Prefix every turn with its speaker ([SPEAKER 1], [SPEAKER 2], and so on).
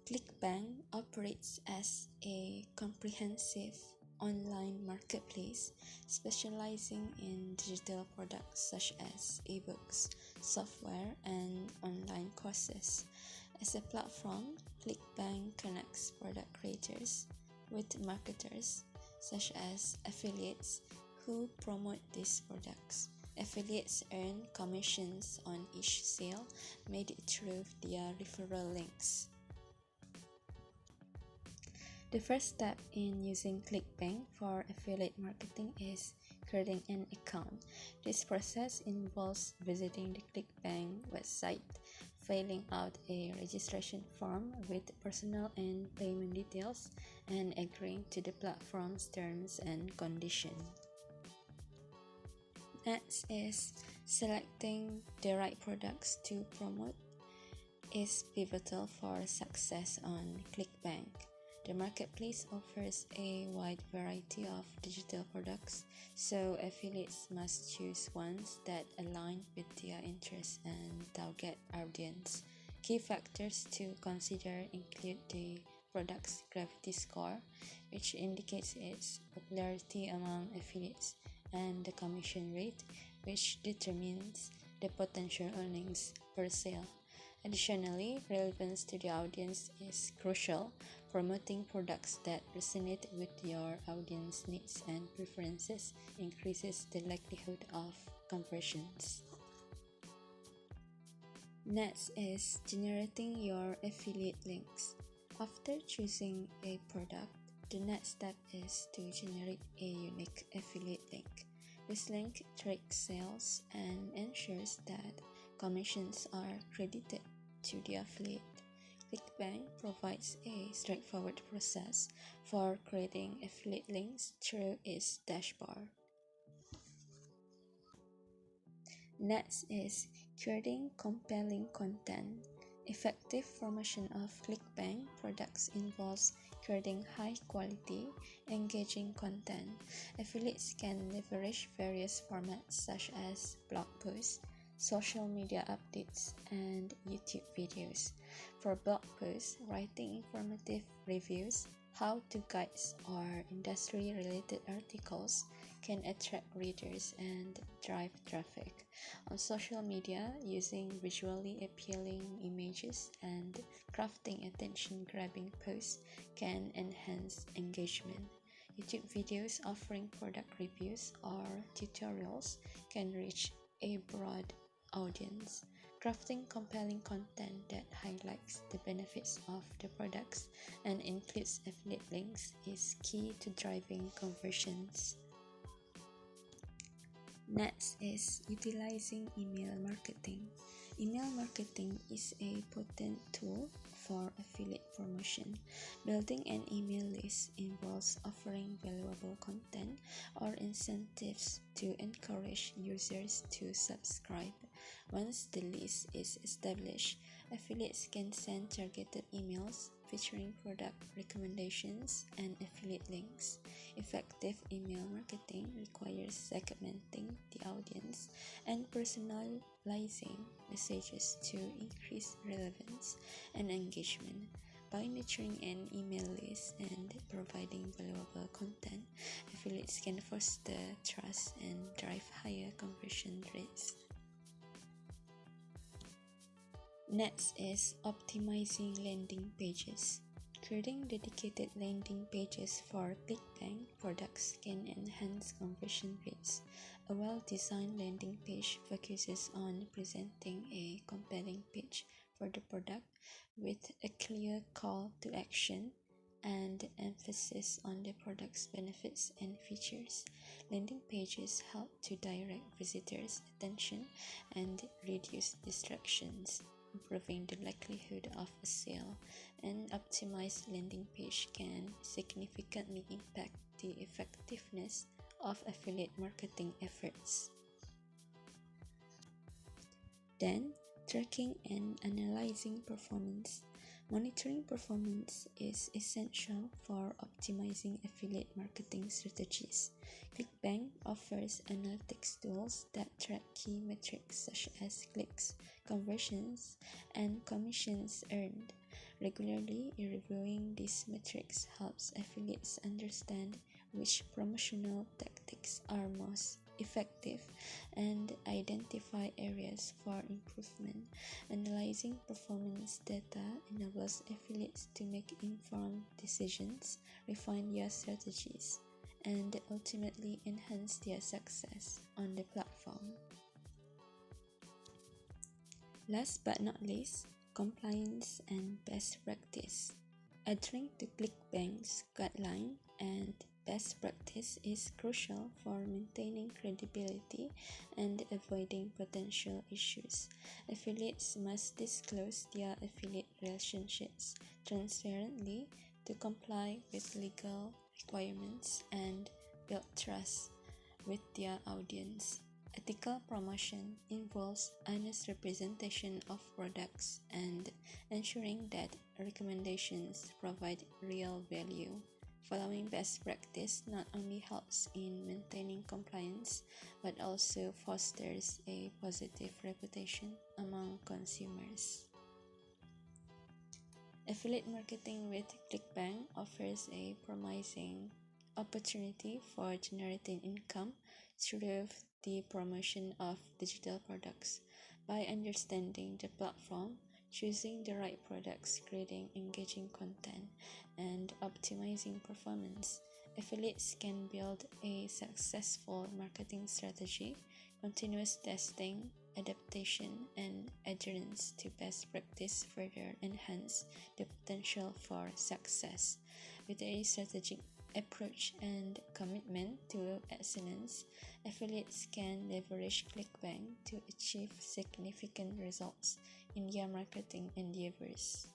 [SPEAKER 1] ClickBank operates as a comprehensive online marketplace specializing in digital products such as ebooks, software, and online courses. As a platform, ClickBank connects product creators with marketers, such as affiliates, who promote these products. Affiliates earn commissions on each sale made through their referral links. The first step in using ClickBank for affiliate marketing is creating an account. This process involves visiting the ClickBank website, filling out a registration form with personal and payment details, and agreeing to the platform's terms and conditions. Next is selecting the right products to promote is pivotal for success on ClickBank. The marketplace offers a wide variety of digital products, so affiliates must choose ones that align with their interests and target audience. Key factors to consider include the product's gravity score, which indicates its popularity among affiliates, and the commission rate, which determines the potential earnings per sale. Additionally, relevance to the audience is crucial. Promoting products that resonate with your audience needs and preferences increases the likelihood of conversions. Next is generating your affiliate links. After choosing a product, the next step is to generate a unique affiliate link. This link tracks sales and ensures that commissions are credited to the affiliate. ClickBank provides a straightforward process for creating affiliate links through its dashboard. Next is creating compelling content. Effective promotion of ClickBank products involves creating high-quality, engaging content. Affiliates can leverage various formats such as blog posts, social media updates, and YouTube videos. For blog posts, writing informative reviews, how-to guides, or industry-related articles can attract readers and drive traffic. On social media, using visually appealing images and crafting attention-grabbing posts can enhance engagement. YouTube videos offering product reviews or tutorials can reach a broad audience. Crafting compelling content that highlights the benefits of the products and includes affiliate links is key to driving conversions. Next is utilizing email marketing. Email marketing is a potent tool for affiliate promotion. Building an email list involves offering valuable content or incentives to encourage users to subscribe. Once the list is established, affiliates can send targeted emails featuring product recommendations and affiliate links. Effective email marketing requires segmenting the audience and personalizing messages to increase relevance and engagement. By nurturing an email list and providing valuable content, affiliates can foster trust and drive higher conversion rates. Next is optimizing landing pages. Creating dedicated landing pages for ClickBank products can enhance conversion rates. A well-designed landing page focuses on presenting a compelling pitch for the product with a clear call to action and emphasis on the product's benefits and features. Landing pages help to direct visitors' attention and reduce distractions, improving the likelihood of a sale. An optimized landing page can significantly impact the effectiveness of affiliate marketing efforts. Then, tracking and analyzing performance. Monitoring performance is essential for optimizing affiliate marketing strategies. ClickBank offers analytics tools that track key metrics such as clicks, conversions, and commissions earned. Regularly reviewing these metrics helps affiliates understand which promotional tactics are most effective and identify areas for improvement. Analyzing performance data enables affiliates to make informed decisions, refine their strategies, and ultimately enhance their success on the platform. Last but not least, compliance and best practice. Adhering to ClickBank's guideline and best practice is crucial for maintaining credibility and avoiding potential issues. Affiliates must disclose their affiliate relationships transparently to comply with legal requirements and build trust with their audience. Ethical promotion involves honest representation of products and ensuring that recommendations provide real value. Following best practice not only helps in maintaining compliance but also fosters a positive reputation among consumers. Affiliate marketing with ClickBank offers a promising opportunity for generating income through the promotion of digital products. By understanding the platform, choosing the right products, creating engaging content, and optimizing performance, affiliates can build a successful marketing strategy. Continuous testing, adaptation, and adherence to best practice further enhance the potential for success. With a strategic approach and commitment to excellence, affiliates can leverage ClickBank to achieve significant results in their marketing endeavors.